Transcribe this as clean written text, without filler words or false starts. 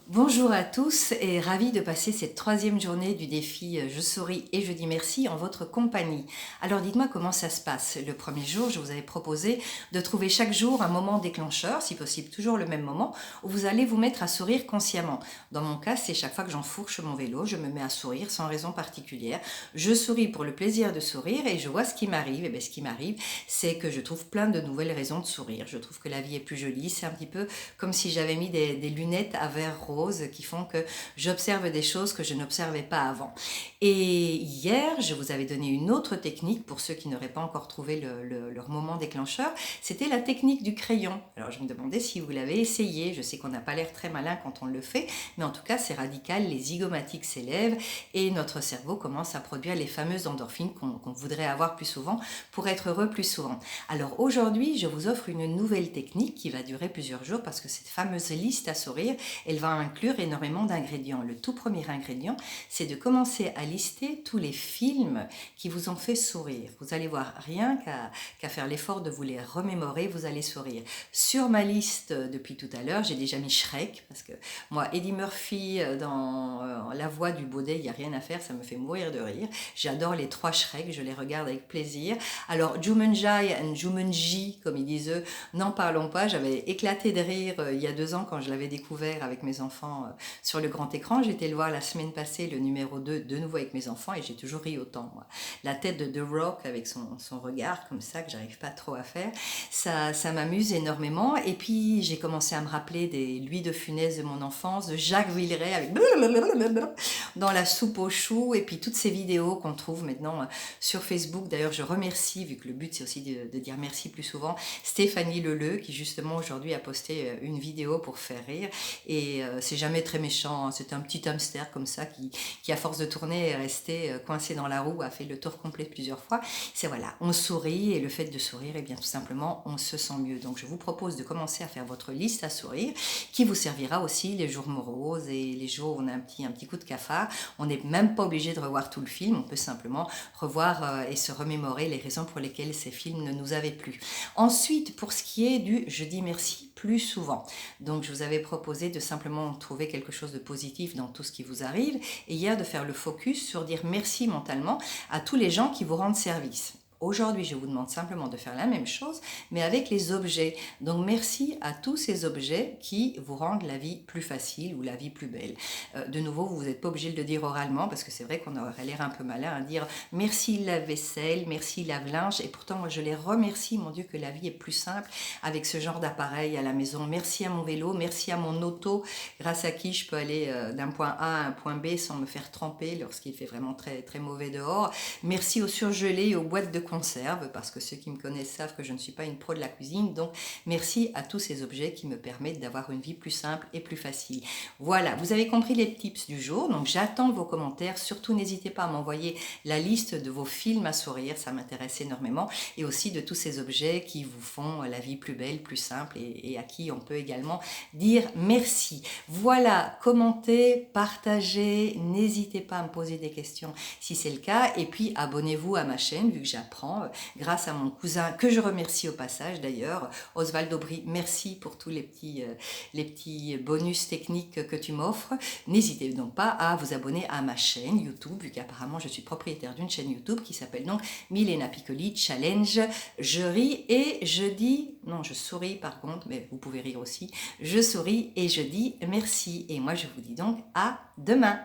Bonjour à tous et ravi de passer cette troisième journée du défi Je souris et je dis merci en votre compagnie. Alors dites-moi comment ça se passe. Le premier jour, je vous avais proposé de trouver chaque jour un moment déclencheur, si possible toujours le même moment, où vous allez vous mettre à sourire consciemment. Dans mon cas, c'est chaque fois que j'enfourche mon vélo, je me mets à sourire sans raison particulière. Je souris pour le plaisir de sourire et je vois ce qui m'arrive. Et bien ce qui m'arrive, c'est que je trouve plein de nouvelles raisons de sourire. Je trouve que la vie est plus jolie. C'est un petit peu comme si j'avais mis des lunettes à verre rose qui font que j'observe des choses que je n'observais pas avant. Et hier, je vous avais donné une autre technique pour ceux qui n'auraient pas encore trouvé leur moment déclencheur. C'était la technique du crayon. Alors je me demandais si vous l'avez essayé. Je sais qu'on n'a pas l'air très malin quand on le fait, mais en tout cas c'est radical. Les zygomatiques s'élèvent et notre cerveau commence à produire les fameuses endorphines qu'on voudrait avoir plus souvent pour être heureux plus souvent. Alors aujourd'hui, je vous offre une nouvelle technique qui va durer plusieurs jours parce que cette fameuse liste à sourire, elle va inclure énormément d'ingrédients. Le tout premier ingrédient, c'est de commencer à lister tous les films qui vous ont fait sourire. Vous allez voir, rien qu'à faire l'effort de vous les remémorer, vous allez sourire. Sur ma liste depuis tout à l'heure, j'ai déjà mis Shrek, parce que moi, Eddie Murphy dans La Voix du Baudet, il n'y a rien à faire, ça me fait mourir de rire. J'adore les trois Shrek, je les regarde avec plaisir. Alors, Jumanji and Jumanji, comme ils disent eux, n'en parlons pas. J'avais éclaté de rire il y a 2 ans quand je l'avais découvert avec mes enfants sur le grand écran. J'étais le voir la semaine passée, le numéro 2, de nouveau avec mes enfants, et j'ai toujours ri autant. Moi. La tête de The Rock avec son regard comme ça, que j'arrive pas trop à faire, ça m'amuse énormément. Et puis, j'ai commencé à me rappeler des Louis de Funès de mon enfance, de Jacques Villeray avec dans la soupe aux choux, et puis toutes ces vidéos qu'on trouve maintenant sur Facebook. D'ailleurs, je remercie, vu que le but c'est aussi de dire merci plus souvent, Stéphanie Leleu, qui justement aujourd'hui a posté une vidéo pour faire rire. Et c'est jamais très méchant, hein. C'est un petit hamster comme ça qui à force de tourner est resté coincé dans la roue, a fait le tour complet plusieurs fois. C'est voilà, on sourit, et le fait de sourire, et bien tout simplement on se sent mieux. Donc je vous propose de commencer à faire votre liste à sourire, qui vous servira aussi les jours moroses et les jours où on a un petit coup de cafard. On n'est même pas obligé de revoir tout le film, on peut simplement revoir et se remémorer les raisons pour lesquelles ces films ne nous avaient plu. Ensuite, pour ce qui est du je dis merci plus souvent. Donc je vous avais proposé de simplement trouver quelque chose de positif dans tout ce qui vous arrive, et hier de faire le focus sur dire merci mentalement à tous les gens qui vous rendent service. Aujourd'hui, je vous demande simplement de faire la même chose, mais avec les objets. Donc, merci à tous ces objets qui vous rendent la vie plus facile ou la vie plus belle. De nouveau, vous n'êtes pas obligé de le dire oralement, parce que c'est vrai qu'on aurait l'air un peu malin à dire merci lave-vaisselle, merci lave-linge, et pourtant, moi, je les remercie, mon Dieu, que la vie est plus simple avec ce genre d'appareil à la maison. Merci à mon vélo, merci à mon auto, grâce à qui je peux aller d'un point A à un point B sans me faire tremper lorsqu'il fait vraiment très, très mauvais dehors. Merci aux surgelés et aux boîtes de conserve, parce que ceux qui me connaissent savent que je ne suis pas une pro de la cuisine. Donc merci à tous ces objets qui me permettent d'avoir une vie plus simple et plus facile. Voilà, vous avez compris les tips du jour. Donc j'attends vos commentaires. Surtout n'hésitez pas à m'envoyer la liste de vos films à sourire, ça m'intéresse énormément, et aussi de tous ces objets qui vous font la vie plus belle, plus simple, et à qui on peut également dire merci. Voilà, commentez, partagez, n'hésitez pas à me poser des questions si c'est le cas, et puis abonnez-vous à ma chaîne vu que j'apprends grâce à mon cousin, que je remercie au passage d'ailleurs, Osvaldo Brie. Merci pour tous les petits bonus techniques que tu m'offres. N'hésitez donc pas à vous abonner à ma chaîne YouTube, vu qu'apparemment je suis propriétaire d'une chaîne YouTube qui s'appelle donc Milena Piccoli Challenge. Je ris et je dis, non, je souris par contre, mais vous pouvez rire aussi, je souris et je dis merci. Et moi je vous dis donc à demain.